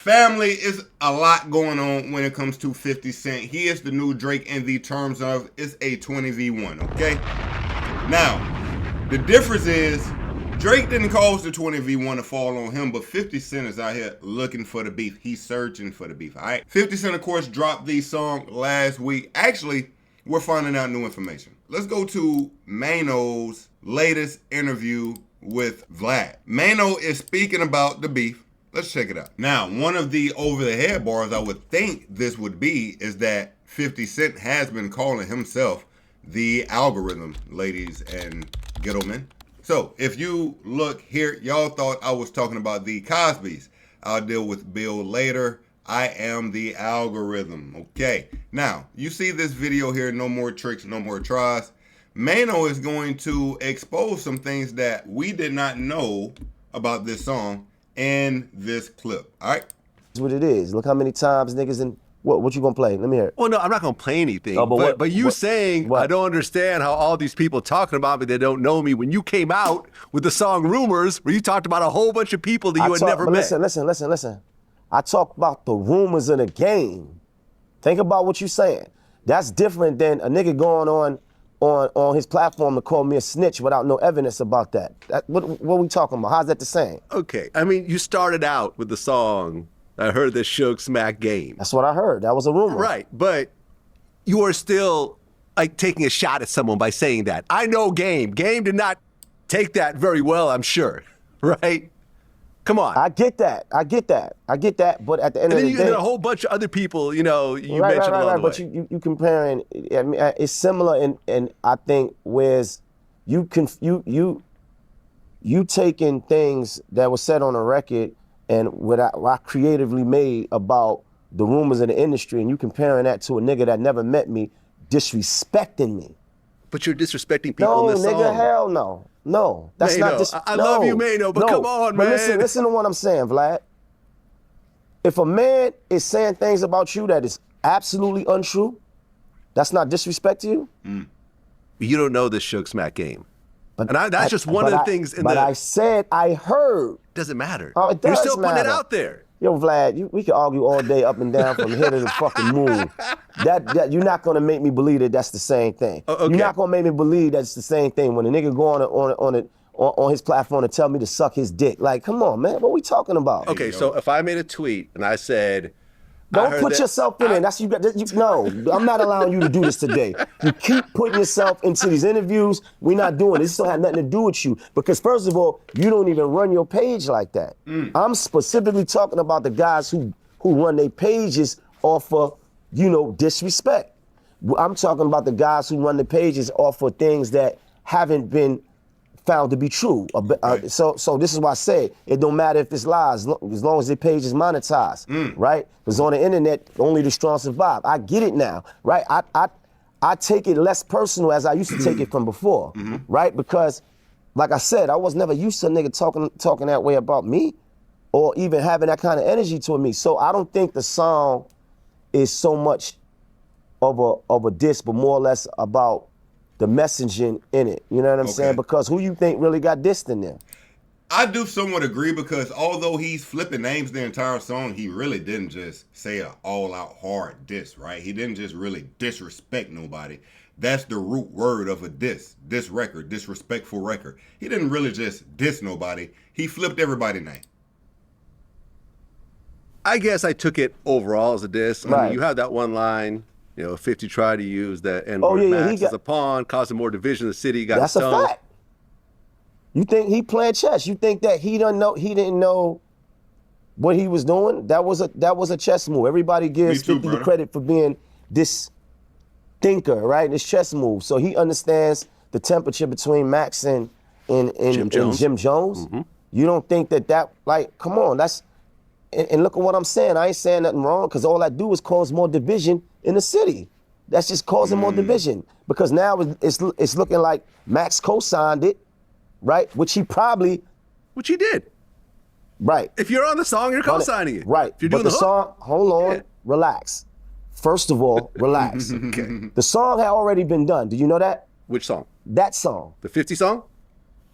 Family, is a lot going on when it comes to 50 Cent. He is the new Drake in the terms of it's a 20v1, okay? Now, the difference is Drake didn't cause the 20v1 to fall on him, but 50 Cent is out here looking for the beef. He's searching for the beef, all right? 50 Cent, of course, dropped the song last week. Actually, we're finding out new information. Let's go to Maino's latest interview with VLAD. Maino is speaking about the beef. Let's check it out. Now, one of the over-the-head bars I would think this would be is that 50 Cent has been calling himself the algorithm, ladies and gentlemen. So, if you look here, y'all thought I was talking about the Cosbys. I'll deal with Bill later. I am the algorithm, okay? Now, you see this video here, no more tricks, no more tries. Maino is going to expose some things that we did not know about this song in this clip, all right? That's what it is. Look how many times niggas in, what you gonna play? Let me hear it. Well, no, I'm not gonna play anything. No, but you saying, I don't understand how all these people talking about me, they don't know me. When you came out with the song Rumors, where you talked about a whole bunch of people that you had never met. Listen. I talk about the rumors in the game. Think about what you're saying. That's different than a nigga going on his platform to call me a snitch without no evidence about that. What are we talking about? How's that the same? Okay, I mean, you started out with the song, I heard the Shook Smack Game. That's what I heard. That was a rumor. Right, but you are still like taking a shot at someone by saying that. I know Game. Game did not take that very well, I'm sure, right? Come on. I get that. But at the end of the day, there are a whole bunch of other people, you know, you mentioned along the way. But you comparing. I mean, it's similar, and I think whereas you taking things that were said on a record and what I creatively made about the rumors in the industry, and you comparing that to a nigga that never met me, disrespecting me. But you're disrespecting people in this song. No, nigga, hell no. No, that's Maino, not this. I love you, Maino, but come on, man. But listen to what I'm saying, Vlad. If a man is saying things about you that is absolutely untrue, that's not disrespect to you? You don't know this Shook Smack Game. That's just one of the things in But I said I heard. Doesn't matter. Oh, it does You're still putting matter. it out there. Yo, Vlad, we can argue all day up and down from here to the fucking moon. That you're not gonna make me believe that that's the same thing. Okay. You're not gonna make me believe that's the same thing when a nigga go on his platform and tell me to suck his dick. Like, come on, man, what we talking about? Okay, so if I made a tweet and I said, don't put yourself in it. That's no, I'm not allowing you to do this today. You keep putting yourself into these interviews. We're not doing it. This don't have nothing to do with you. Because first of all, you don't even run your page like that. I'm specifically talking about the guys who run their pages off of, disrespect. I'm talking about the guys who run the pages off of things that haven't been found to be true. So this is why I say it don't matter if it's lies, as long as their page is monetized, right? Because on the internet, only the strong survive. I get it now, right? I take it less personal as I used to take it from before, right? Because, like I said, I was never used to a nigga talking that way about me or even having that kind of energy toward me. So I don't think the song is so much of a diss, but more or less about the messaging in it. You know what I'm saying? Because who you think really got dissed in there? I do somewhat agree because although he's flipping names the entire song, he really didn't just say an all-out hard diss, right? He didn't just really disrespect nobody. That's the root word of a diss record, disrespectful record. He didn't really just diss nobody. He flipped everybody's name. I guess I took it overall as a diss. Right. I mean, you have that one line, 50 tried to use the N-word Max as a pawn, causing more division in the city. Got That's a fact. You think he playing chess? You think that he didn't know what he was doing? That was a chess move. Everybody gives 50 the credit for being this thinker, right? This chess move. So he understands the temperature between Max and Jim Jones. You don't think that like, come on, and look at what I'm saying. I ain't saying nothing wrong because all I do is cause more division in the city. That's just causing more division because now it's looking like Max co-signed it, right? Which he did. Right. If you're on the song, you're co-signing it. Right. If you're doing the song, hold on, relax. First of all, relax. Okay. The song had already been done. Do you know that? Which song? That song. The 50 song?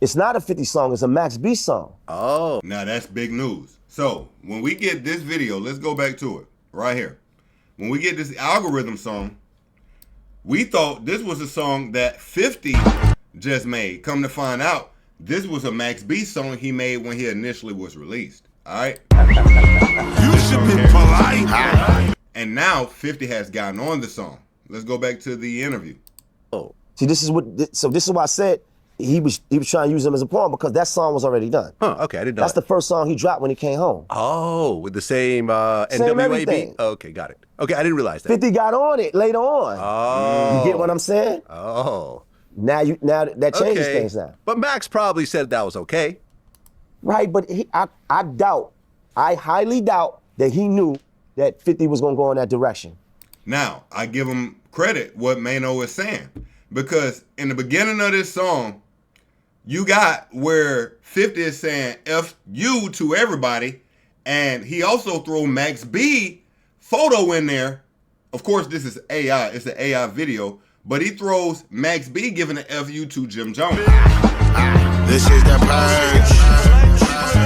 It's not a 50 song, it's a Max B song. Oh. Now that's big news. So when we get this video, let's go back to it right here. When we get this algorithm song, we thought this was a song that 50 just made. Come to find out, this was a Max B song he made when he initially was released. All right. You should be polite. And now 50 has gotten on the song. Let's go back to the interview. Oh, See, this is why I said he was trying to use him as a pawn, because that song was already done. huh, okay, I didn't know That's that. the first song he dropped when he came home. Oh, with the same NWA everything. beat? Okay, got it. Okay, I didn't realize that. 50 got on it later on. Oh. You get what I'm saying? Oh. Now that changes Okay. things now. But Max probably said that was okay. Right, but I highly doubt that he knew that 50 was gonna go in that direction. Now, I give him credit what Maino is saying, because in the beginning of this song, you got where 50 is saying F you to everybody, and he also throw Max B photo in there. Of course, this is AI, it's an AI video, but he throws Max B giving an FU to Jim Jones. This is the purge.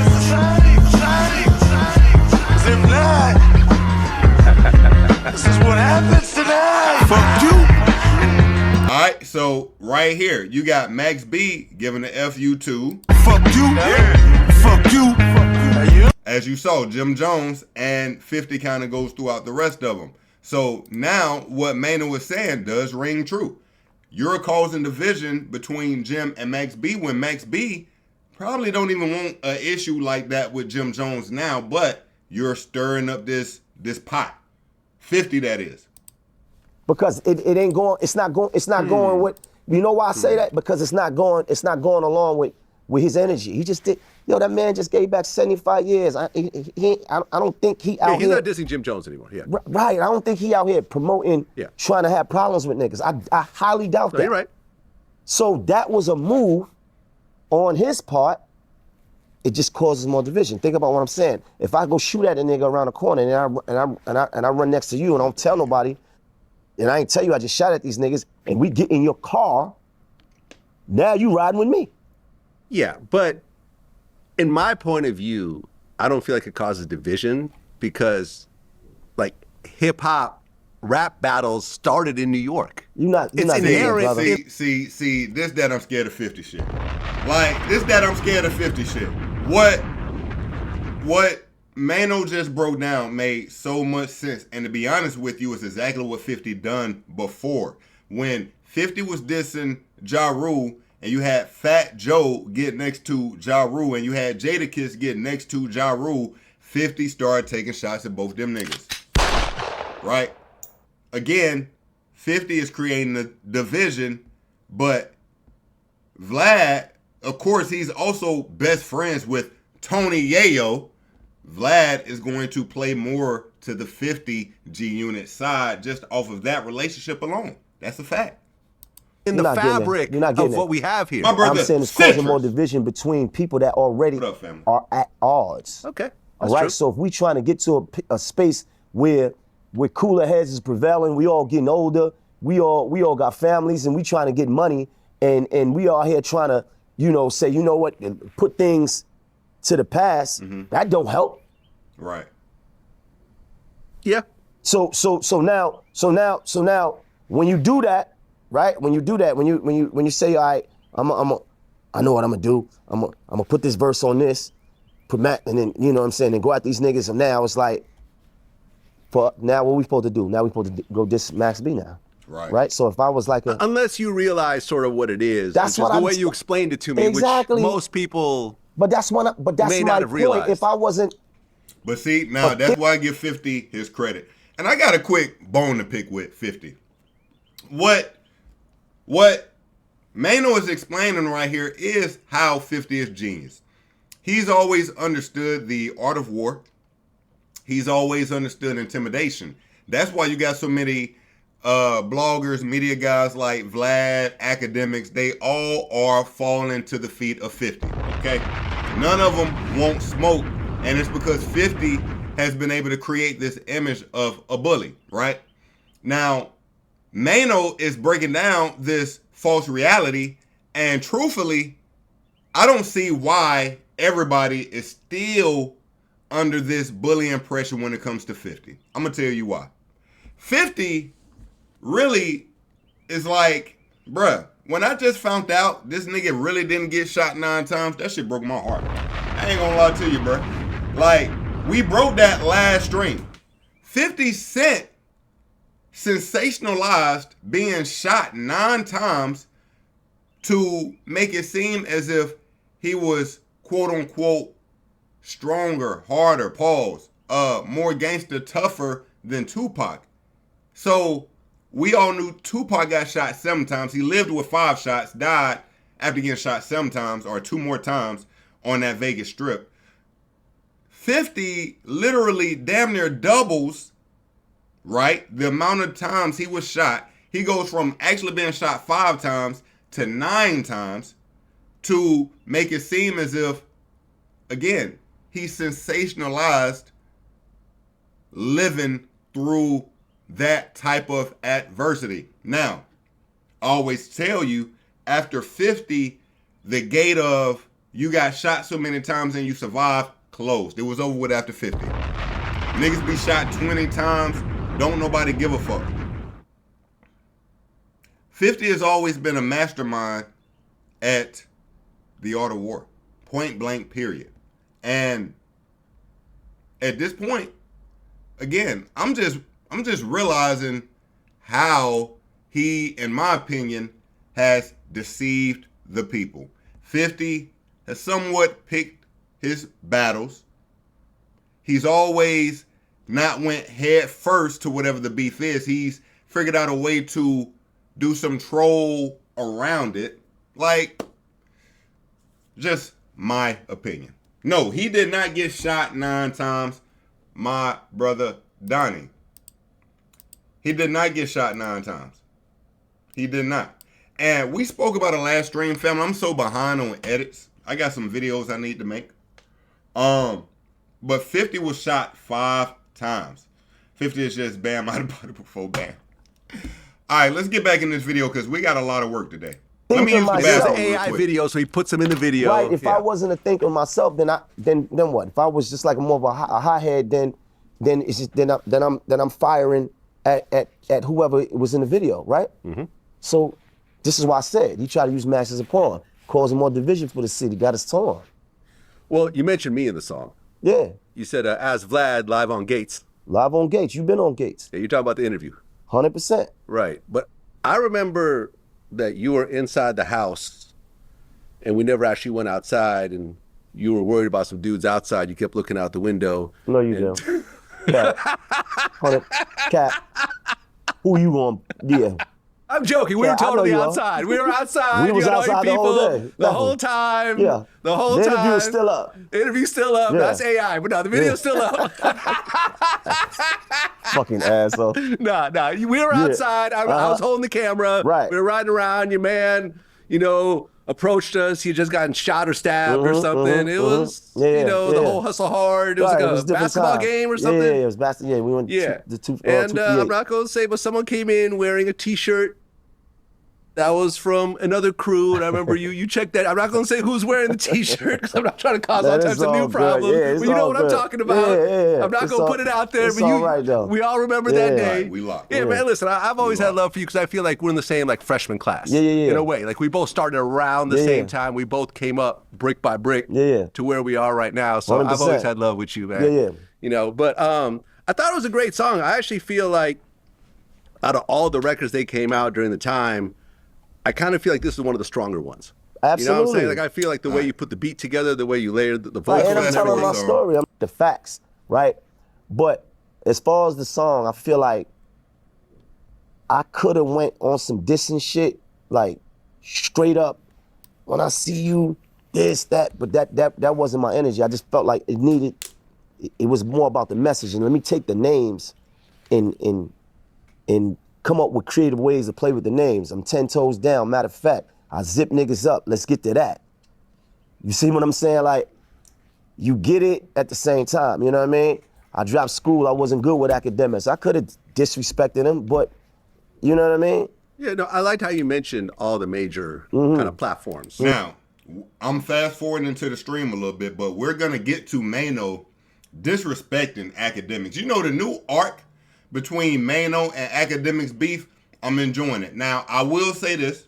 This is what happens tonight. Fuck you. All right, so right here, you got Max B giving an FU to, Fuck you. Fuck you. as you saw, Jim Jones, and 50 kind of goes throughout the rest of them. So now what Maino was saying does ring true. You're causing division between Jim and Max B when Max B probably don't even want an issue like that with Jim Jones now, but you're stirring up this pot. 50, that is. Because it ain't going, it's not going with, you know why I say that? Because it's not going along with his energy. He just did, that man just gave back 75 years. I don't think he out Yeah, he's here. not dissing Jim Jones anymore. Yeah. Right, I don't think he out here promoting, trying to have problems with niggas. I highly doubt No, that. you're right. So that was a move on his part. It just causes more division. Think about what I'm saying. If I go shoot at a nigga around the corner and I run next to you and I don't tell nobody, and I ain't tell you I just shot at these niggas, and we get in your car, now you riding with me. Yeah, but in my point of view, I don't feel like it causes division because, like, hip hop rap battles started in New York. You're not It's getting it, inherent. brother. See, this that I'm scared of 50 shit. Like, this that I'm scared of 50 shit. What Maino just broke down made so much sense. And to be honest with you, it's exactly what 50 done before. When 50 was dissing Ja Rule, and you had Fat Joe get next to Ja Rule, and you had Jadakiss get next to Ja Rule, 50 started taking shots at both them niggas. Right? Again, 50 is creating a division, but VLAD, of course, he's also best friends with Tony Yayo. VLAD is going to play more to the 50 G-Unit side just off of that relationship alone. That's a fact. In You're the not getting it. fabric You're not getting of it. what we have here. My brother, I'm saying it's causing citrus. more division between people that already What up, family? are at odds. Okay. All That's right. true. So if we trying to get to a space where cooler heads is prevailing, we all getting older, we all got families, and we trying to get money, and we all here trying to, say, you know what, put things to the past. That don't help. Right. Yeah. So now when you do that, right? When you say, all right, I know what I'm gonna do. I'm gonna put this verse on this, put Matt, and then you know what I'm saying, and go at these niggas. And now it's like, now what we supposed to do? Now we supposed to go diss Max B now. Right. Right. So if I was like Unless you realize sort of what it is, That's which is what the I'm way s- you explained it to me, Exactly. which most people but that's may my not have point. realized. If I wasn't, But see, now that's why I give 50 his credit. And I got a quick bone to pick with 50. What Maino is explaining right here is how 50 is genius. He's always understood the art of war. He's always understood intimidation. That's why you got so many bloggers, media guys like Vlad, academics. They all are falling to the feet of 50. Okay, none of them won't smoke, and it's because 50 has been able to create this image of a bully. Right now, Maino is breaking down this false reality, and truthfully, I don't see why everybody is still under this bullying pressure when it comes to 50. I'm going to tell you why. 50 really is like, bruh, when I just found out this nigga really didn't get shot 9 times, that shit broke my heart. I ain't gonna lie to you, bruh. Like, we broke that last string. 50 Cent sensationalized being shot 9 times to make it seem as if he was, quote unquote, stronger, harder, pause, more gangster, tougher than Tupac. So we all knew Tupac got shot 7 times. He lived with 5 shots, died after getting shot 7 times or 2 more times on that Vegas Strip. 50 literally damn near doubles, right, the amount of times he was shot. He goes from actually being shot 5 times to 9 times to make it seem as if, again, he sensationalized living through that type of adversity. Now, I always tell you, after 50, the gate of you got shot so many times and you survived closed. It was over with after 50. Niggas be shot 20 times, don't nobody give a fuck. 50 has always been a mastermind at the art of war. Point blank, period. And at this point, again, I'm just realizing how he, in my opinion, has deceived the people. 50 has somewhat picked his battles. He's always not went head first to whatever the beef is. He's figured out a way to do some troll around it. Like, just my opinion. No, he did not get shot 9 times, my brother Donnie. He did not get shot 9 times. He did not. And we spoke about it last stream, family. I'm so behind on edits. I got some videos I need to make. But 50 was shot 5 times. 50 is just bam out of body before bam. All right, let's get back in this video because we got a lot of work today. Let me use the bathroom real AI quick. video, so he puts them in the video. Right. If I wasn't a thinker myself, then what? If I was just like more of a hothead, then it's just then I'm firing at whoever was in the video, right? Mm-hmm. So this is why I said he tried to use Max as a pawn, causing more division for the city, got us torn. Well, you mentioned me in the song. Yeah. You said, as Vlad, live on Gates. Live on Gates. You've been on Gates. Yeah, you're talking about the interview. 100%. Right. But I remember that you were inside the house and we never actually went outside and you were worried about some dudes outside. You kept looking out the window. No, you didn't. Cat. 100. Cat. Who you on? Yeah. I'm joking. We were totally outside. We were outside. We was outside the whole day. The whole time. Yeah. The whole time. The interview is still up. The interview's still up. Yeah. That's AI. But no, the video's still up. Fucking asshole. Nah. We were outside. I was holding the camera. Right. We were riding around. Your man, approached us. He had just gotten shot or stabbed or something. It was, the whole hustle hard. It was like a basketball game or something. Yeah, it was basketball. Yeah, we went to two. And I'm not going to say, but someone came in wearing a T-shirt that was from another crew, and I remember you checked that. I'm not going to say who's wearing the T-shirt because I'm not trying to cause all types of new problems. Yeah, but you know what I'm talking about. Yeah. I'm not going to put it out there, but we all remember that day. Right, we locked. Yeah, man, listen, I've always had love for you because I feel like we're in the same freshman class. Yeah. In a way. Like we both started around the same time. We both came up brick by brick to where we are right now. So 100%. I've always had love with you, man. Yeah. But I thought it was a great song. I actually feel like out of all the records they came out during the time, I kind of feel like this is one of the stronger ones. Absolutely. You know what I'm saying? Like I feel like the way you put the beat together, the way you layered the vocals. Right, and I'm telling my story. I'm the facts, right? But as far as the song, I feel like I could have went on some dissing shit, like straight up. When I see you, this, that, but that wasn't my energy. I just felt like it needed. It was more about the message. And let me take the names and come up with creative ways to play with the names. I'm 10 toes down. Matter of fact, I zip niggas up. Let's get to that. You see what I'm saying? Like, you get it at the same time. You know what I mean? I dropped school. I wasn't good with academics. I could have disrespected them, but you know what I mean? Yeah, no, I liked how you mentioned all the major kind of platforms. Now, I'm fast forwarding into the stream a little bit, but we're going to get to Maino disrespecting academics. You know the new arc between Maino and academics beef, I'm enjoying it. Now, I will say this.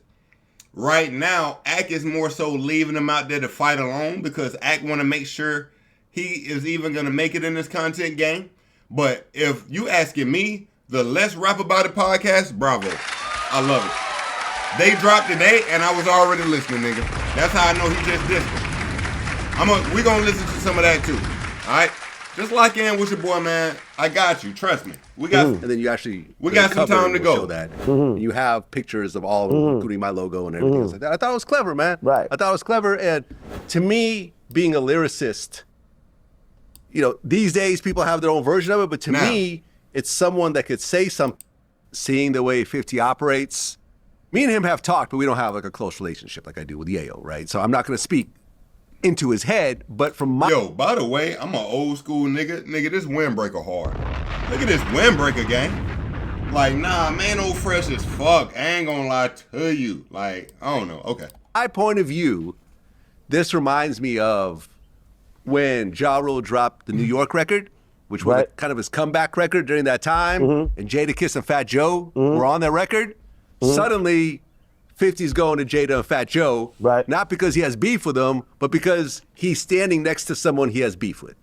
Right now, Ak is more so leaving him out there to fight alone because Ak want to make sure he is even going to make it in this content game. But if you asking me, the Let's Rap About It podcast, bravo. I love it. They dropped today, and I was already listening, nigga. That's how I know he just dissed it. We going to listen to some of that, too. All right? Just lock in with your boy, man. I got you. Trust me. We got. And then you actually got some time to go. Show that. You have pictures of all of them, including my logo and everything else like that. I thought it was clever, man. Right. I thought it was clever, and to me, being a lyricist, you know, these days people have their own version of it, but to me, it's someone that could say something. Seeing the way 50 operates, me and him have talked, but we don't have like a close relationship like I do with Yayo, right? So I'm not going to speak into his head, but from my... Yo, by the way, I'm an old school nigga. Nigga, this windbreaker hard. Look at this windbreaker, gang. Like, nah, man, old fresh as fuck. I ain't gonna lie to you. Like, I don't know. Okay. My point of view, this reminds me of when Ja Rule dropped the New York record, which was kind of his comeback record during that time, and Jadakiss and Fat Joe were on that record. Suddenly, 50's going to Jada and Fat Joe, not because he has beef with them, but because he's standing next to someone he has beef with.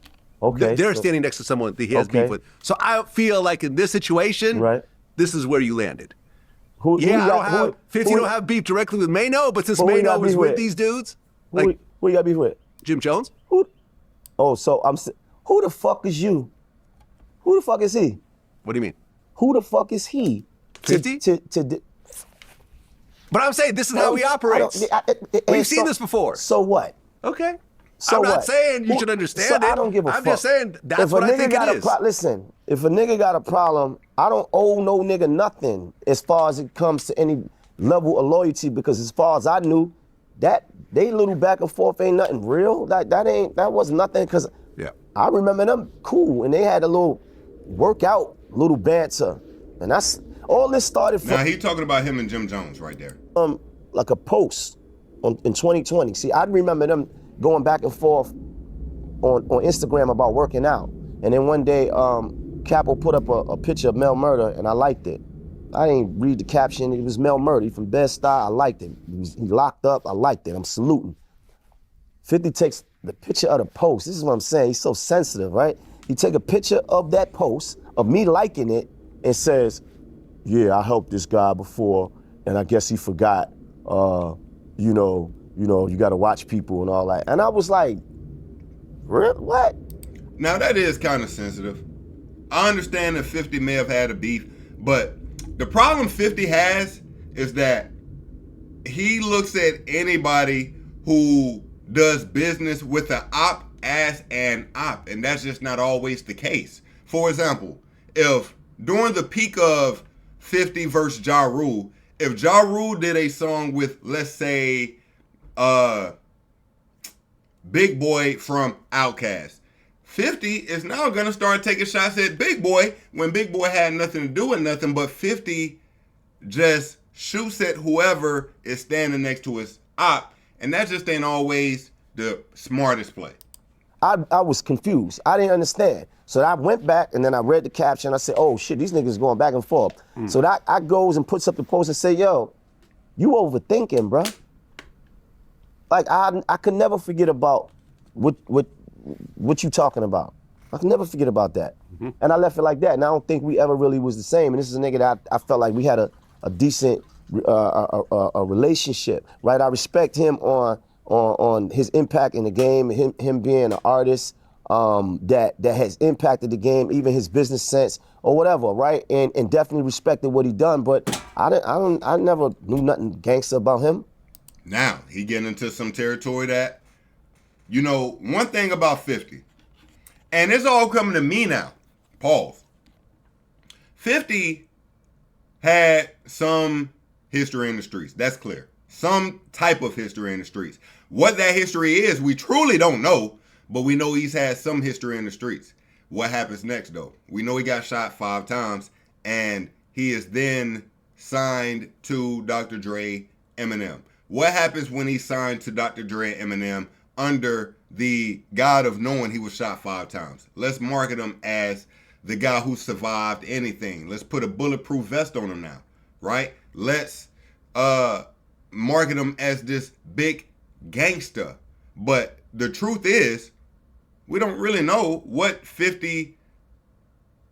Okay. They're standing next to someone that he has beef with. So I feel like in this situation, this is where you landed. 50 don't have beef directly with Maino, but since Maino is with these dudes, who you got beef with? Jim Jones. Who the fuck is you? Who the fuck is he? What do you mean? Who the fuck is he? 50? But I'm saying this is how he operates. We've seen this before. So what? Okay. So I'm not what? saying you should understand it. I don't give a fuck. I'm just saying that's what I think it is. Listen, if a nigga got a problem, I don't owe no nigga nothing as far as it comes to any level of loyalty, because as far as I knew, that they little back and forth ain't nothing real. That was nothing, because I remember them cool, and they had a little workout, little banter, and that's all this started from. Now he talking about him and Jim Jones right there. Like a post in 2020. See, I remember them going back and forth on Instagram about working out, and then one day Capo put up a picture of Mel Murder, and I liked it. I didn't read the caption. It was Mel Murder. He from Bed-Stuy. I liked it. He locked up. I liked it. I'm saluting. 50 takes the picture of the post. This is what I'm saying. He's so sensitive, right? He take a picture of that post, of me liking it, and says, yeah, I helped this guy before, and I guess he forgot, you got to watch people and all that. And I was like, what? Now, that is kind of sensitive. I understand that 50 may have had a beef, but the problem 50 has is that he looks at anybody who does business with an op as an op, and that's just not always the case. For example, if during the peak of 50 versus Ja Rule, if Ja Rule did a song with, let's say, Big Boy from Outkast, 50 is now going to start taking shots at Big Boy when Big Boy had nothing to do with nothing, but 50 just shoots at whoever is standing next to his op, and that just ain't always the smartest play. I was confused. I didn't understand. So I went back and then I read the caption. I said, oh shit, these niggas going back and forth. So that I goes and puts up the post and say, yo, you overthinking, bro. Like I could never forget about what you talking about. I could never forget about that. And I left it like that. And I don't think we ever really was the same. And this is a nigga that I felt like we had a decent a relationship, right? I respect him on his impact in the game, him being an artist that has impacted the game, even his business sense or whatever, right? And definitely respected what he done, but I never knew nothing gangster about him. Now he getting into some territory that, one thing about 50, and it's all coming to me now. Pause. 50 had some history in the streets. That's clear. Some type of history in the streets. What that history is, we truly don't know, but we know he's had some history in the streets. What happens next, though? We know he got shot 5 times, and he is then signed to Dr. Dre, Eminem. What happens when he's signed to Dr. Dre and Eminem under the God of knowing he was shot 5 times. Let's market him as the guy who survived anything. Let's put a bulletproof vest on him now, right? Let's market him as this big gangster. But the truth is, we don't really know what 50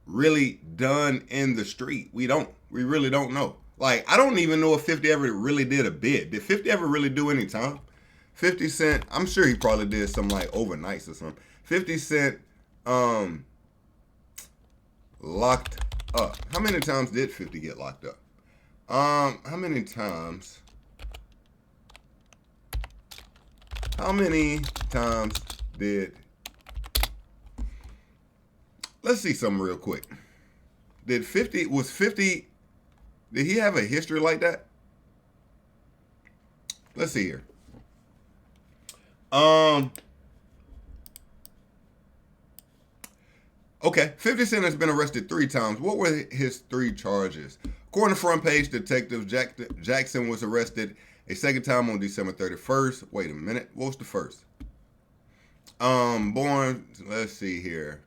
really done in the street. We really don't know. Like, I don't even know if 50 ever really did a bid. Did 50 ever really do any time? 50 Cent, I'm sure he probably did some like overnights or something. 50 Cent locked up. How many times did 50 get locked up? How many times did, let's see something real quick. Did he have a history like that? Let's see here. Okay, 50 Cent has been arrested 3 times. What were his 3 charges? According to Front Page Detective, Jackson was arrested a second time on December 31st. Wait a minute, what was the first? Let's see here.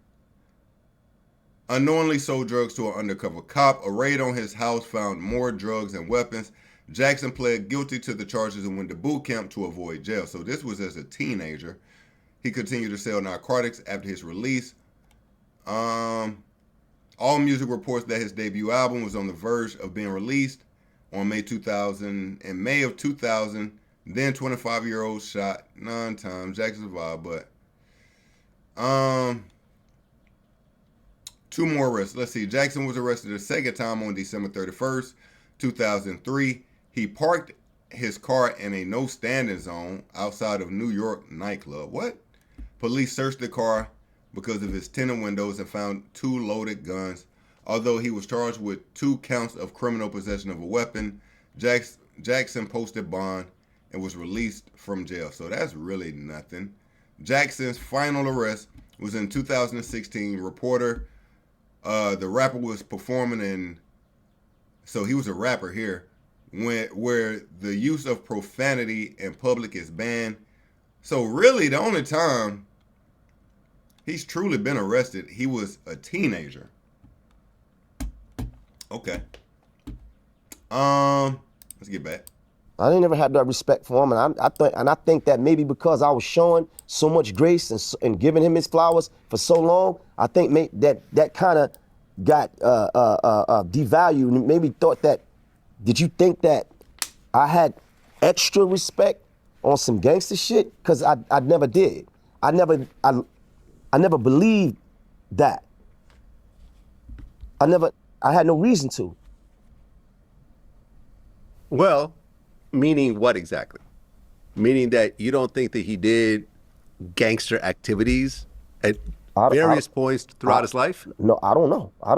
Unknowingly sold drugs to an undercover cop. A raid on his house found more drugs and weapons. Jackson pled guilty to the charges and went to boot camp to avoid jail. So this was as a teenager. He continued to sell narcotics after his release. All music reports that his debut album was on the verge of being released on May of 2000. Then 25-year-old shot 9 times. Jackson survived, but 2 more arrests. Let's see. Jackson was arrested a second time on December 31st, 2003. He parked his car in a no-standing zone outside of New York nightclub. What? Police searched the car because of his tinted windows and found 2 loaded guns. Although he was charged with 2 counts of criminal possession of a weapon, Jackson posted bond and was released from jail. So that's really nothing. Jackson's final arrest was in 2016. Reporter, the rapper was performing in, so he was a rapper here, where the use of profanity in public is banned. So really the only time he's truly been arrested, he was a teenager. Okay. Let's get back. I ain't never had that respect for him, and I think that maybe because I was showing so much grace and giving him his flowers for so long, I think that kind of got devalued, and maybe thought that. Did you think that I had extra respect on some gangster shit? Because I never did. I never believed that. I had no reason to. Well, meaning what exactly? Meaning that you don't think that he did gangster activities at various points throughout his life? No, I don't know. I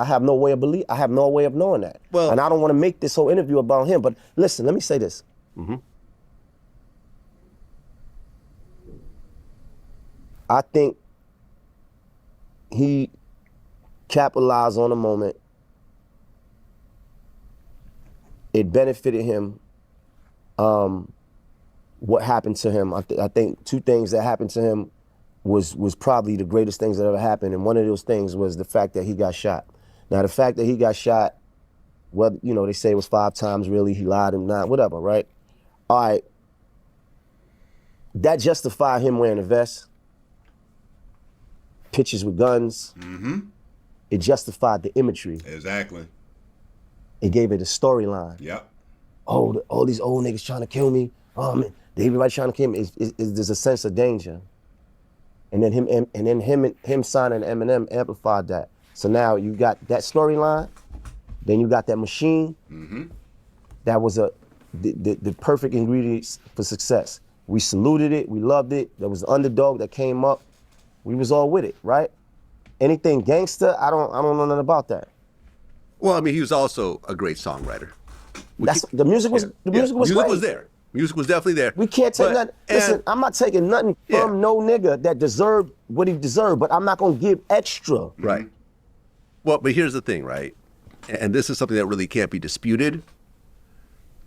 have no way of knowing that. Well, and I don't want to make this whole interview about him, but listen, let me say this. Mm-hmm. I think he capitalized on a moment. It benefited him. What happened to him? I think 2 things that happened to him was probably the greatest things that ever happened, and one of those things was the fact that he got shot. Now, the fact that he got shot, well, they say it was 5 times. Really, he lied and not, whatever, right? All right. That justified him wearing a vest, pictures with guns. Mm-hmm. It justified the imagery. Exactly. It gave it a storyline. Yep. Oh, all these old niggas trying to kill me. Oh man, everybody trying to kill me. There's a sense of danger. And then him signing Eminem amplified that. So now you got that storyline, then you got that machine. Mm-hmm. That was the perfect ingredients for success. We saluted it, we loved it. There was the underdog that came up. We was all with it, right? Anything gangster, I don't know nothing about that. Well, I mean, he was also a great songwriter. The music was great. There. Music was definitely there. We can't take nothing. Listen, I'm not taking nothing from no nigga that deserved what he deserved, but I'm not gonna give extra. Right. Well, but here's the thing, right? And this is something that really can't be disputed.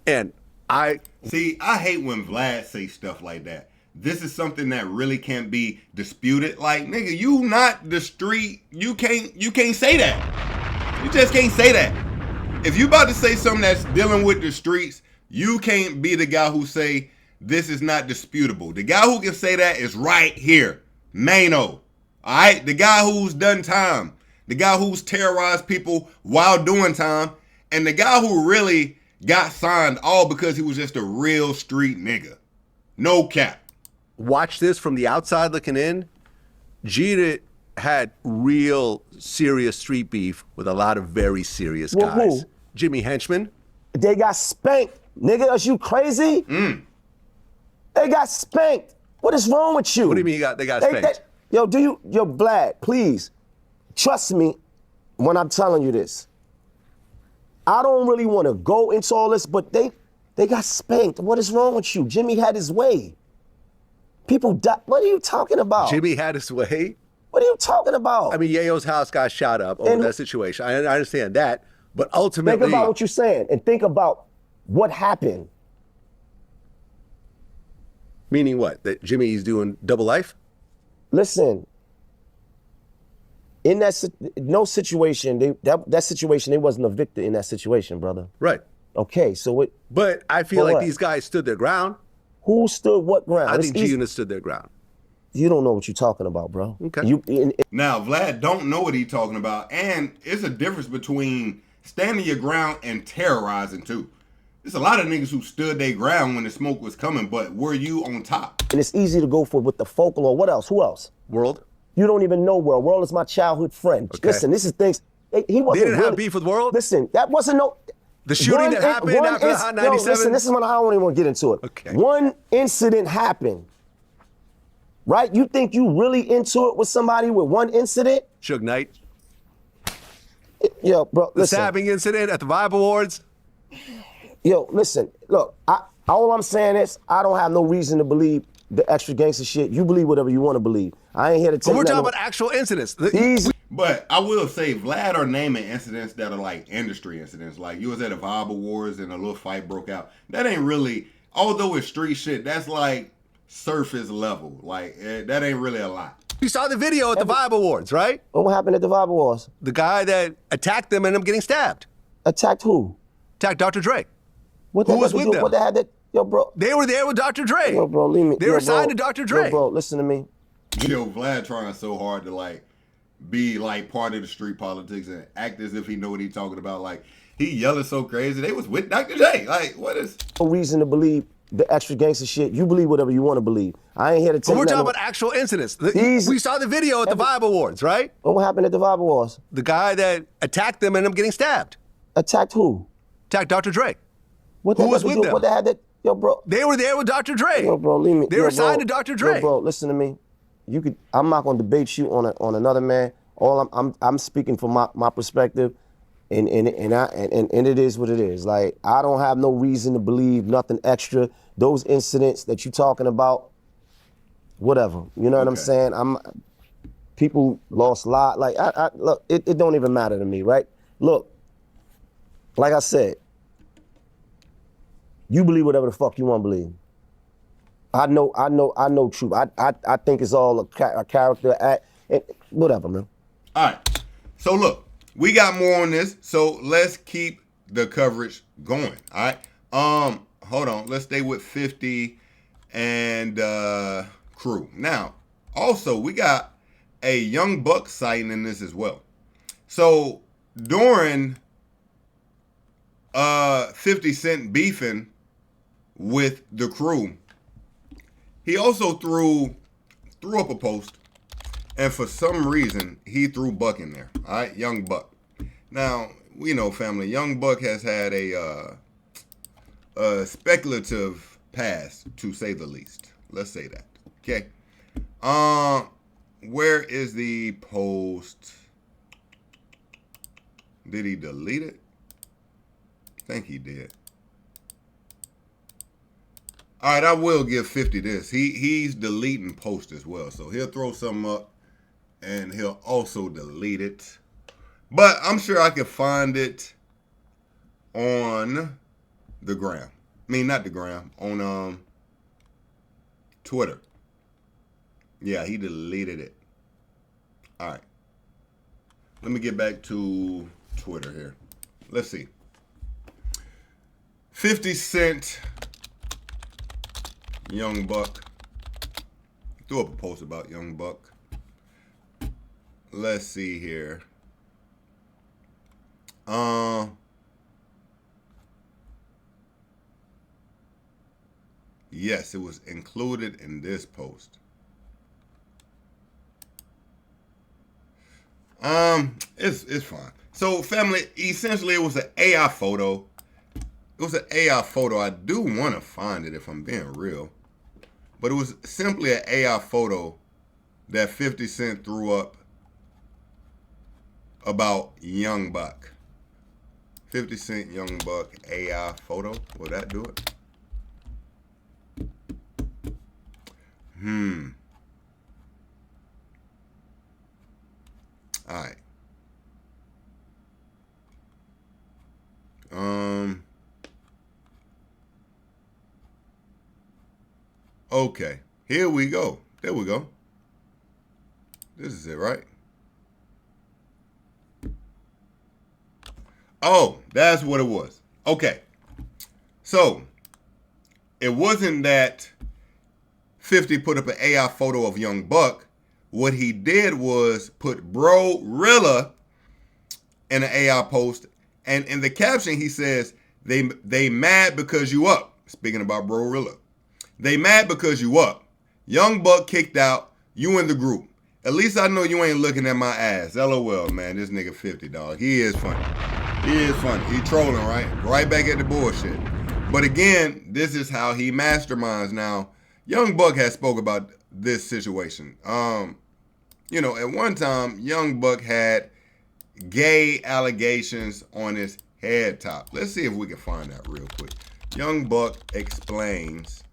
And I hate when Vlad say stuff like that. this is something that really can't be disputed. Like, nigga, you not the street. You can't say that. You just can't say that. If you about to say something that's dealing with the streets, you can't be the guy who say this is not disputable. The guy who can say that is right here, Maino. All right, the guy who's done time, the guy who's terrorized people while doing time, and the guy who really got signed all because he was just a real street nigga. No cap. Watch this from the outside looking in. Jeter had real serious street beef with a lot of very serious Well, guys. who? Jimmy Henchman. They got spanked. Nigga, are you crazy? They got spanked. What is wrong with you? What do you mean they got spanked? Yo, Vlad, please, trust me when I'm telling you this. I don't really want to go into all this, but they got spanked. What is wrong with you? Jimmy had his way. People died. What are you talking about? Jimmy had his way? What are you talking about? I mean, Yayo's house got shot up over that situation. I understand that, but ultimately... Think about what you're saying and think about what happened. Meaning what? That Jimmy's doing double life? Listen, in that situation, that situation, they wasn't a victor in that situation, brother. Right. Okay, so it... But I feel like what? these guys stood their ground. Who stood what ground? I It's think easy- Gina stood their ground. You don't know what you're talking about, bro. Okay. Now, Vlad don't know what he's talking about, and it's a difference between standing your ground and terrorizing, too. There's a lot of niggas who stood their ground when the smoke was coming, but were you on top? And it's easy to go for with the folklore. What else? Who else? World? You don't even know World. World is my childhood friend. Okay. Listen, this is things. He wasn't They didn't really, have beef with World? Listen, that wasn't no. The shooting that happened after the Hot 97? Listen, this is when I don't even want to get into it. Okay. One incident happened, right? You think you really into it with somebody with one incident? Suge Knight? Yo, bro, The listen. stabbing incident at the Vibe Awards? Yo, listen, look, all I'm saying is I don't have no reason to believe the extra gangster shit. You believe whatever you want to believe. I ain't here to tell But you we're talking nothing. about actual incidents. These But I will say, Vlad are naming incidents that are like industry incidents. Like, you was at a Vibe Awards and a little fight broke out. That ain't really, although it's street shit, that's like surface level. Like, that ain't really a lot. You saw the video at the Vibe Awards, right? what happened at the Vibe Wars? The guy that attacked them and ended up getting stabbed. Attacked who? Attacked Dr. Dre. What Who that was got to with do- them? What that had that? Yo, bro. They were there with Dr. Dre. Yo, bro, leave me. They yo, were bro. signed to Dr. Dre. Yo, bro, listen to me. Yo, Vlad trying so hard to like be like part of the street politics and act as if he know what he talking about. Like, he yelling so crazy. They was with Dr. J. Like, what is? No reason to believe the extra gangster shit. You believe whatever you want to believe. I ain't here to tell But we're you talking nothing. about actual incidents. These- We saw the video at the Vibe Awards, right? What happened at the Vibe Wars? The guy that attacked them and ended up getting stabbed. Attacked who? Attacked Dr. Dre. What Who that was got to with do- them? What that had that? Yo, bro. They were there with Dr. Dre. Yo, bro, leave me. They yo, were bro. signed to Dr. Dre. Yo, bro, listen to me. You could. I'm not gonna debate you on another man. All I'm speaking from my perspective, and it is what it is. Like, I don't have no reason to believe nothing extra. Those incidents that you talking about, whatever. You know what I'm Okay. saying? People lost a lot. Like, look, it don't even matter to me, right? Look, like I said, you believe whatever the fuck you want to believe. I know truth. I think it's all a character act, whatever, man. All right. So look, we got more on this. So let's keep the coverage going. All right. Hold on. Let's stay with 50 and crew. Now, also we got a Young Buck sighting in this as well. So during 50 Cent beefing with the crew, he also threw up a post, and for some reason he threw Buck in there. All right, Young Buck. Now we know, family, Young Buck has had a speculative past, to say the least. Let's say that. Okay. Where is the post? Did he delete it? I think he did. All right, I will give 50 this. He's deleting posts as well. So he'll throw something up and he'll also delete it. But I'm sure I can find it on the gram. I mean, not the gram, on Twitter. Yeah, he deleted it. All right. Let me get back to Twitter here. Let's see. 50 Cent, Young Buck. Threw up a post about Young Buck. Let's see here. Yes, it was included in this post. It's fine. So, family, essentially, it was an AI photo. It was an AI photo. I do want to find it if I'm being real. But it was simply an AI photo that 50 Cent threw up about Young Buck. 50 Cent Young Buck AI photo. Will that do it? All right. Okay. Here we go. There we go. This is it, right? Oh, that's what it was. Okay. So, it wasn't that 50 put up an AI photo of Young Buck. What he did was put Bro Rilla in an AI post, and in the caption he says, they mad because you up. Speaking about Bro Rilla. They mad because you up. Young Buck kicked out, you in the group. At least I know you ain't looking at my ass. LOL, man. This nigga 50, dog. He is funny. He is funny. He trolling, right? Right back at the bullshit. But again, this is how he masterminds. Now, Young Buck has spoke about this situation. You know, at one time, Young Buck had gay allegations on his head top. Let's see if we can find that real quick. Young Buck explains.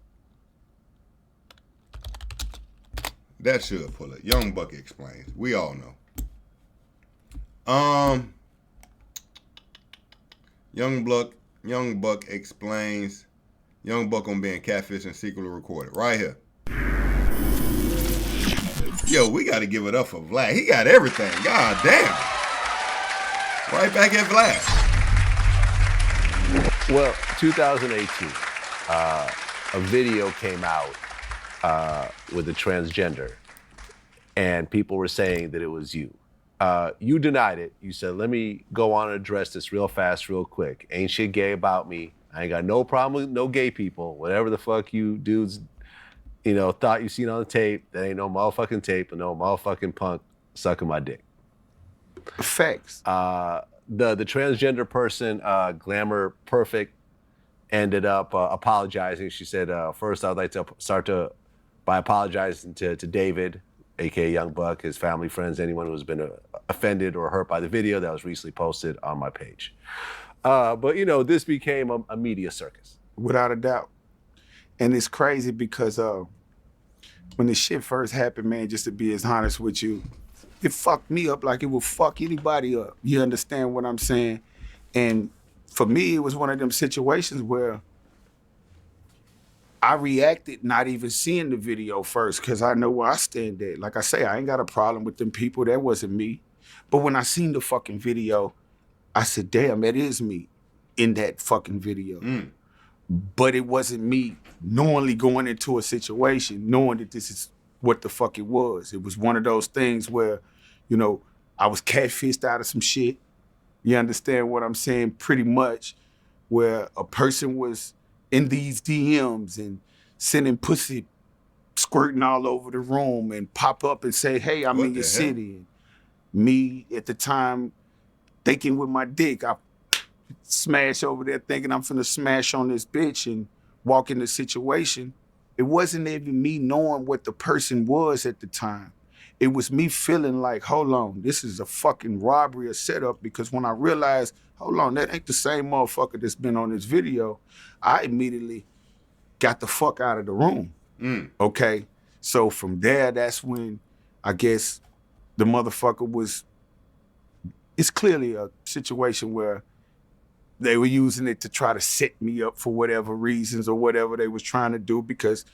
That should pull it. Young Buck explains. We all know. Young Buck explains. Young Buck on being catfish and secretly recorded. Right here. Yo, we got to give it up for Vlad. He got everything. God damn. Right back at Vlad. Well, 2018, a video came out with a transgender, and people were saying that it was you. You denied it. You said, let me go on and address this real fast, real quick. Ain't shit gay about me. I ain't got no problem with no gay people. Whatever the fuck you dudes, you know, thought you seen on the tape, that ain't no motherfucking tape and no motherfucking punk sucking my dick. Facts. The transgender person, Glamour Perfect, ended up apologizing. She said, first I'd like to start by apologizing to David, aka Young Buck, his family, friends, anyone who's been offended or hurt by the video that was recently posted on my page. But you know, this became a media circus. Without a doubt. And it's crazy because when this shit first happened, man, just to be as honest with you, it fucked me up like it would fuck anybody up. You understand what I'm saying? And for me, it was one of them situations where I reacted not even seeing the video first because I know where I stand at. Like I say, I ain't got a problem with them people. That wasn't me. But when I seen the fucking video, I said, damn, that is me in that fucking video. But it wasn't me knowingly going into a situation, knowing that this is what the fuck it was. It was one of those things where, you know, I was catfished out of some shit. You understand what I'm saying? Pretty much, where a person was in these DMs and sending pussy squirting all over the room and pop up and say, hey, I'm in your city. And me at the time thinking with my dick, I smash over there thinking I'm finna smash on this bitch and walk in the situation. It wasn't even me knowing what the person was at the time. It was me feeling like, hold on, this is a fucking robbery or setup, because when I realized, hold on, that ain't the same motherfucker that's been on this video, I immediately got the fuck out of the room. Okay? So from there, that's when I guess the motherfucker was, it's clearly a situation where they were using it to try to set me up for whatever reasons or whatever they was trying to do, because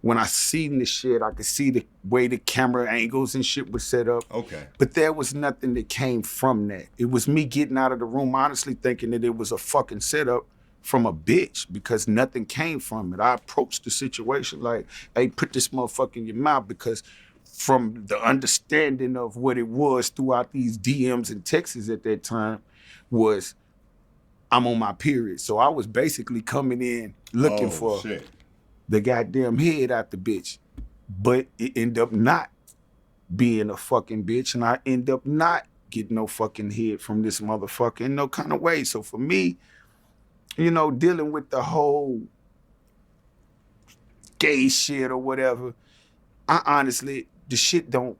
when I seen the shit, I could see the way the camera angles and shit was set up. Okay. But there was nothing that came from that. It was me getting out of the room honestly thinking that it was a fucking setup from a bitch because nothing came from it. I approached the situation like, hey, put this motherfucker in your mouth, because from the understanding of what it was throughout these DMs and texts at that time was, I'm on my period. So I was basically coming in looking for the goddamn head out the bitch. But it ended up not being a fucking bitch, and I end up not getting no fucking head from this motherfucker in no kind of way. So for me, you know, dealing with the whole gay shit or whatever, I honestly, the shit don't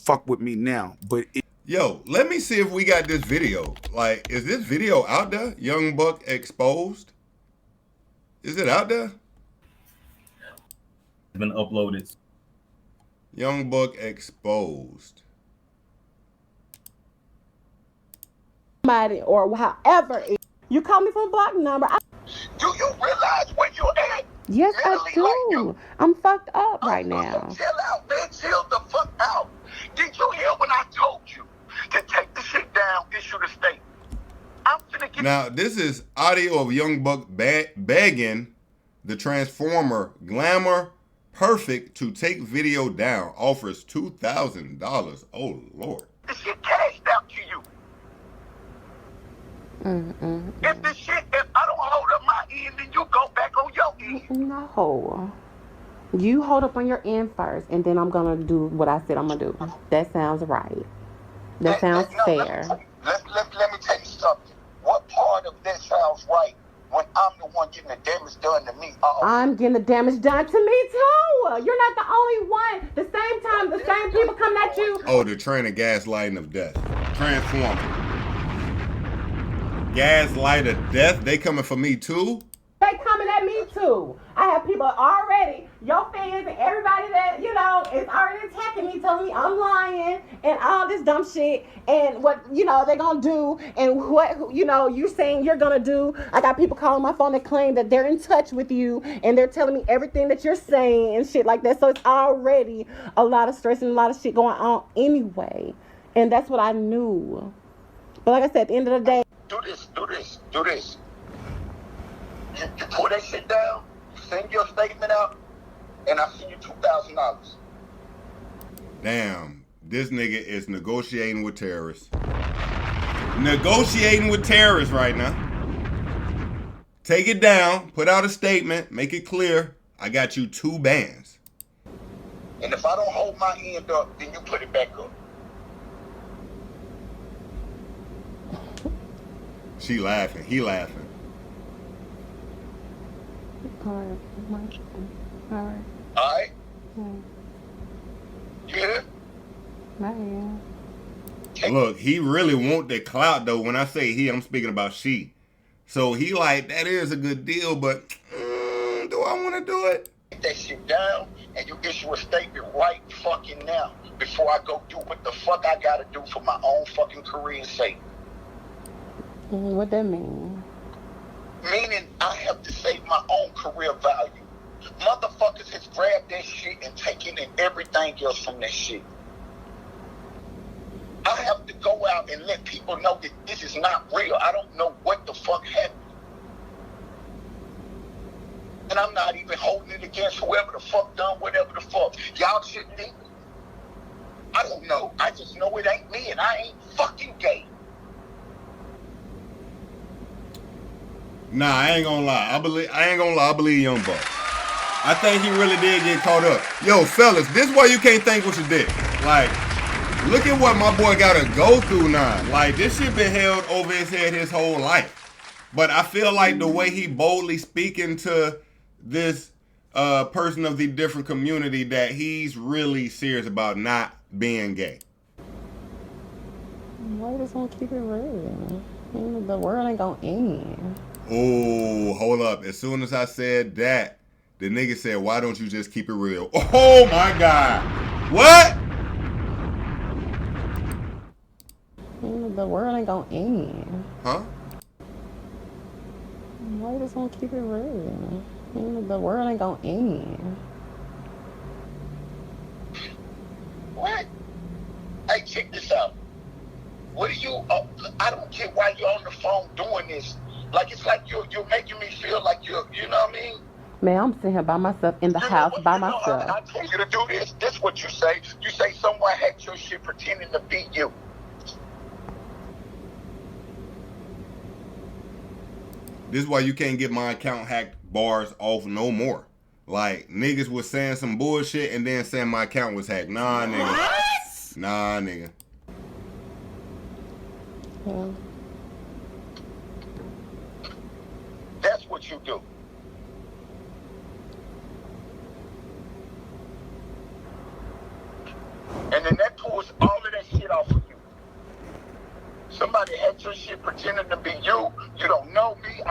fuck with me now. But yo, let me see if we got this video. Like, is this video out there? Young Buck exposed? Is it out there? It's been uploaded. Young Buck exposed. Somebody or however, you call me from a block number. Do you realize where you're at? Yes, I do. Like I'm fucked up right now. Chill out, man. Chill the fuck out. Did you hear when I told you to take the shit down, issue the statement? I'm finna get. Now, this is audio of Young Buck begging the Transformer Glamour Perfect to take video down. Offers $2,000. Oh, Lord. The shit cashed out to you. If the shit, if I don't hold up my end, then you go back on your end. No. You hold up on your end first, and then I'm gonna do what I said I'm gonna do. That sounds right. That sounds fair. Let me tell you something. What part of that sounds right when I'm the one getting the damage done to me? I'm getting the damage done to me too. You're not the only one. The same time, the same people coming at you. Oh, the train of gaslighting of death. Transformer. Gaslight of death. They coming for me too? They coming at me too. I have people already, your fans and everybody that, you know, is already attacking me, telling me I'm lying and all this dumb shit and what, you know, they're gonna do and what, you know, you saying you're gonna do. I got people calling my phone that claim that they're in touch with you and they're telling me everything that you're saying and shit like that. So it's already a lot of stress and a lot of shit going on anyway. And that's what I knew. But like I said, at the end of the day, Do this. You pull that shit down, you send your statement out, and I send you $2,000. Damn, this nigga is negotiating with terrorists. Negotiating with terrorists right now. Take it down, put out a statement, make it clear. I got you 2 bands. And if I don't hold my end up, then you put it back up. She laughing, he laughing. all right. All right? Yeah. You hear? Right. Look, he really want the clout though. When I say he, I'm speaking about she. So he like, that is a good deal, but do I want to do it? Get that shit down and you issue a statement right fucking now before I go do what the fuck I gotta do for my own fucking career's sake. What that mean? Meaning I have to save my own career value. Motherfuckers has grabbed that shit and taken in everything else from that shit. I have to go out and let people know that this is not real. I don't know what the fuck happened. And I'm not even holding it against whoever the fuck done whatever the fuck. Y'all shouldn't be. I don't know. I just know it ain't me and I ain't fucking gay. Nah, I ain't gonna lie. I believe Young Buck. I think he really did get caught up. Yo, fellas, this is why you can't think with your dick. Like, look at what my boy gotta go through now. Like, this shit been held over his head his whole life. But I feel like the way he boldly speaking to this person of the different community, that he's really serious about not being gay. Why just want to keep it real? The world ain't gonna end. Oh, hold up. As soon as I said that, the nigga said, why don't you just keep it real? Oh my God. What? The world ain't gonna end. Huh? Why just want to keep it real? The world ain't gonna end. you, I don't get why you're on the phone doing this. Like, it's like you're making me feel like you know what I mean? Man, I'm sitting here by myself in the house by myself. I told you to do this. This is what you say. You say someone hacked your shit pretending to be you. This is why you can't get my account hacked bars off no more. Like, niggas was saying some bullshit and then saying my account was hacked. Nah, nigga. What? Nah, nigga. Yeah. That's what you do. And then that pulls all of that shit off of you. Somebody had your shit pretending to be you. You don't know me.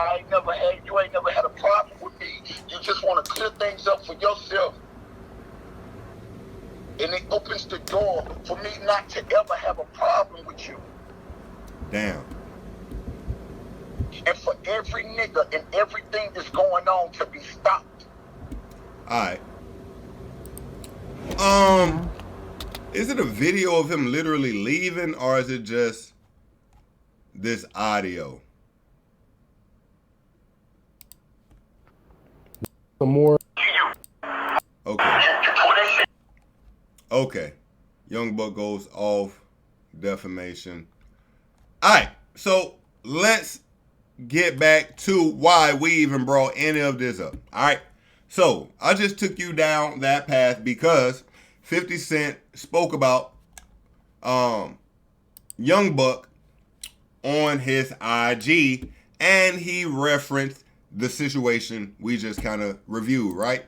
You ain't never had a problem with me. You just want to clear things up for yourself. And it opens the door for me not to ever have a problem with you. Damn. And for every nigga and everything that's going on to be stopped. Alright. Is it a video of him literally leaving, or is it just this audio? Some more. Okay. Okay. Young Buck goes off defamation. Alright, so let's get back to why we even brought any of this up. Alright. So I just took you down that path because 50 Cent spoke about Young Buck on his IG, and he referenced the situation we just kind of reviewed, right?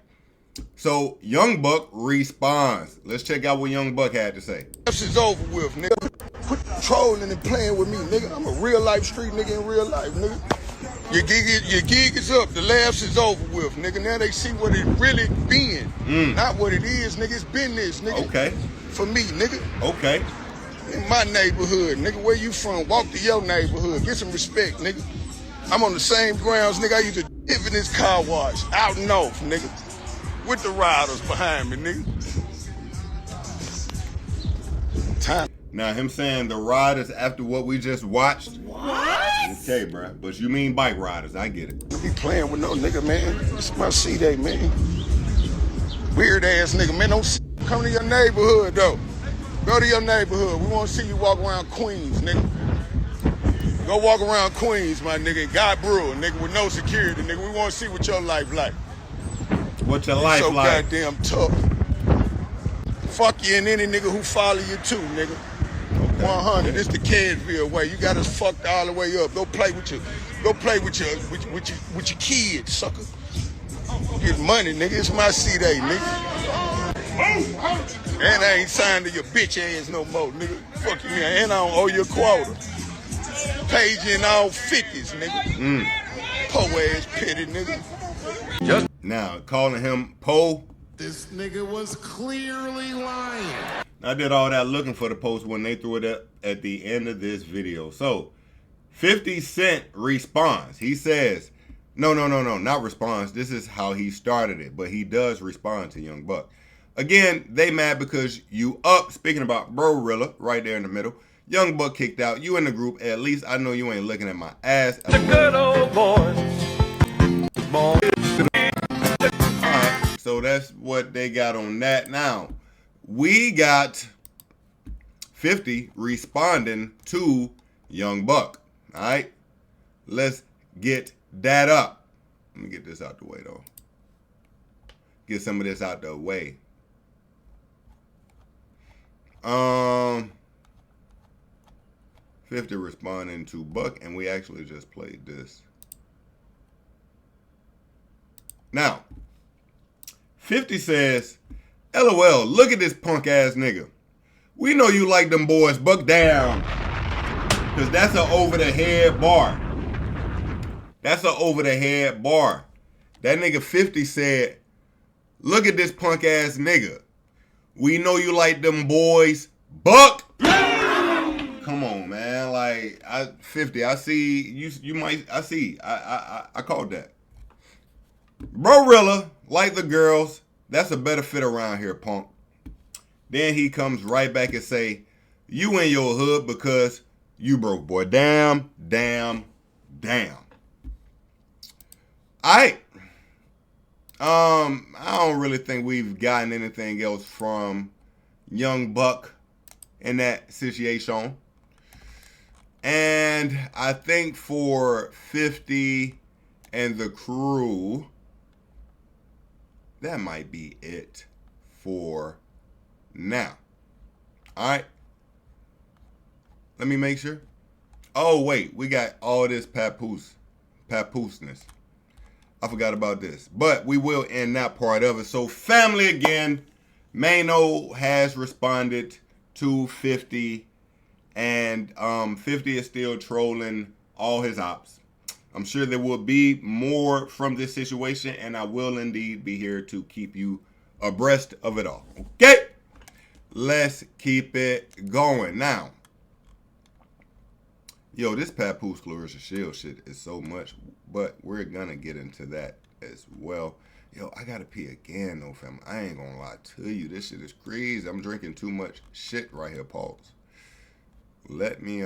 So Young Buck responds. Let's check out what Young Buck had to say. This is over with, nigga. Quit trolling and playing with me, nigga. I'm a real life street nigga in real life, nigga. Your gig is up. The laughs is over with, nigga. Now they see what it really been. Not what it is, nigga. It's been this, nigga. Okay. For me, nigga. Okay. In my neighborhood, nigga. Where you from? Walk to your neighborhood. Get some respect, nigga. I'm on the same grounds, nigga. I used to live in this car wash out north, nigga. With the riders behind me, nigga. Time. Now him saying the riders after what we just watched. What? Okay, bro. But you mean bike riders? I get it. I be playing with no nigga, man. This is my C-Day, man. Weird ass nigga, man. Don't come to your neighborhood though. Go to your neighborhood. We want to see you walk around Queens, nigga. Go walk around Queens, my nigga. And God Brewer, nigga, with no security, nigga. We want to see what your life like. What your life so like? So goddamn tough. Fuck you and any nigga who follow you too, nigga. 100. This the Cadville way. You got us fucked all the way up. Go play with your kids, sucker. Get money, nigga. It's my C-Day, nigga. And I ain't signed to your bitch ass no more, nigga. Fuck you, man. And I don't owe you a quota. Paid you in all 50s, nigga. Po ass petty, nigga. Just now calling him Po. This nigga was clearly lying. I did all that looking for the post when they threw it up at the end of this video. So 50 Cent responds. He says, no, not responds. This is how he started it, but he does respond to Young Buck. Again, they mad because you up. Speaking about Bro-Rilla, right there in the middle. Young Buck kicked out. You in the group. At least I know you ain't looking at my ass. The good old boys. Alright, so that's what they got on that. Now, we got 50 responding to Young Buck. Alright? Let's get that up. Let me get this out the way, though. Get some of this out the way. 50 responding to Buck, and we actually just played this. Now, 50 says, LOL, look at this punk ass nigga. We know you like them boys, Buck down. Because that's an over the head bar. That's an over the head bar. That nigga 50 said, look at this punk ass nigga. We know you like them boys, Buck. Come on, man. Like, 50, I see, you might, I see, I called that. Bro-Rilla, like the girls, that's a better fit around here, punk. Then he comes right back and say, you in your hood because You broke, boy. Damn. Alright. I don't really think we've gotten anything else from Young Buck in that situation. And I think for 50 and the crew, that might be it for now. Alright. Let me make sure. Oh, wait. We got all this papoose-ness. I forgot about this. But we will end that part of it. So, family again, Maino has responded to 50. And 50 is still trolling all his ops. I'm sure there will be more from this situation. And I will indeed be here to keep you abreast of it all. Okay? Let's keep it going. Now, yo, this Papoose Clarissa Shield shit is so much, but we're gonna get into that as well. Yo, I gotta pee again though, fam. I ain't gonna lie to you. This shit is crazy. I'm drinking too much shit right here, pause. Let me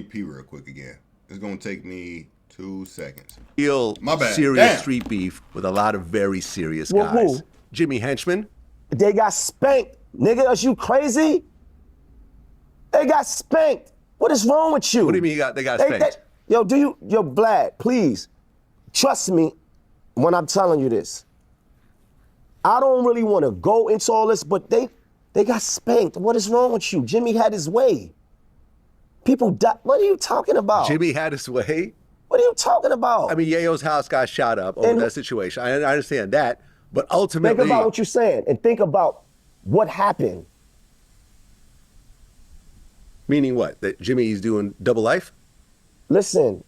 pee real quick again. It's gonna take me 2 seconds. Real My bad. serious Damn. street beef with a lot of very serious Well, guys. who? Jimmy Henchman. They got spanked. Nigga, are you crazy? They got spanked. What is wrong with you? What do you mean they got spanked? Yo, Vlad, please, trust me when I'm telling you this. I don't really want to go into all this, but they got spanked. What is wrong with you? Jimmy had his way. People died. What are you talking about? Jimmy had his way? What are you talking about? I mean, Yayo's house got shot up over that situation. I understand that. But ultimately... Think about what you're saying and think about what happened. Meaning what? That Jimmy's doing double life? Listen,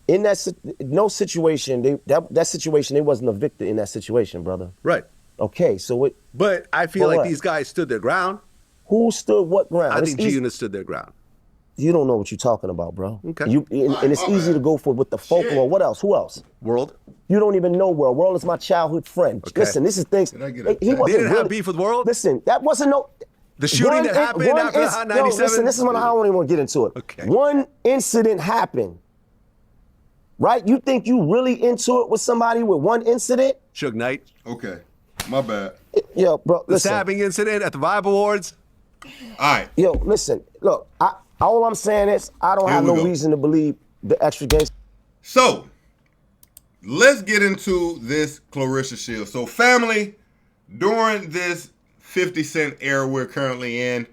in that situation, that situation, they wasn't a victor in that situation, brother. Right. Okay, so it... But I feel like these guys stood their ground. Who stood what ground? I think G-Unit stood their ground. You don't know what you're talking about, bro. Okay. And it's easy to go with the folklore. What else? Who else? World. You don't even know World. World is my childhood friend. Okay. Listen, this is things. Did I get He They wasn't didn't have really- beef with World? Listen, that wasn't no... The shooting that happened after the Hot 97? Listen, this is when I don't even want to get into it. Okay. One incident happened, right? You think you really into it with somebody with one incident? Suge Knight. Okay. My bad. Yo, bro, The listen. stabbing incident at the Vibe Awards. Alright. Yo, listen, look, all I'm saying is I don't Here have we no go. reason to believe the extra gangster. So, let's get into this Clarissa Shield. So, family, during this 50 Cent era we're currently in,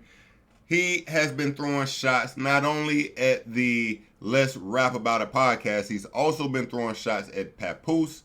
he has been throwing shots not only at the Let's Rap About It podcast, he's also been throwing shots at Papoose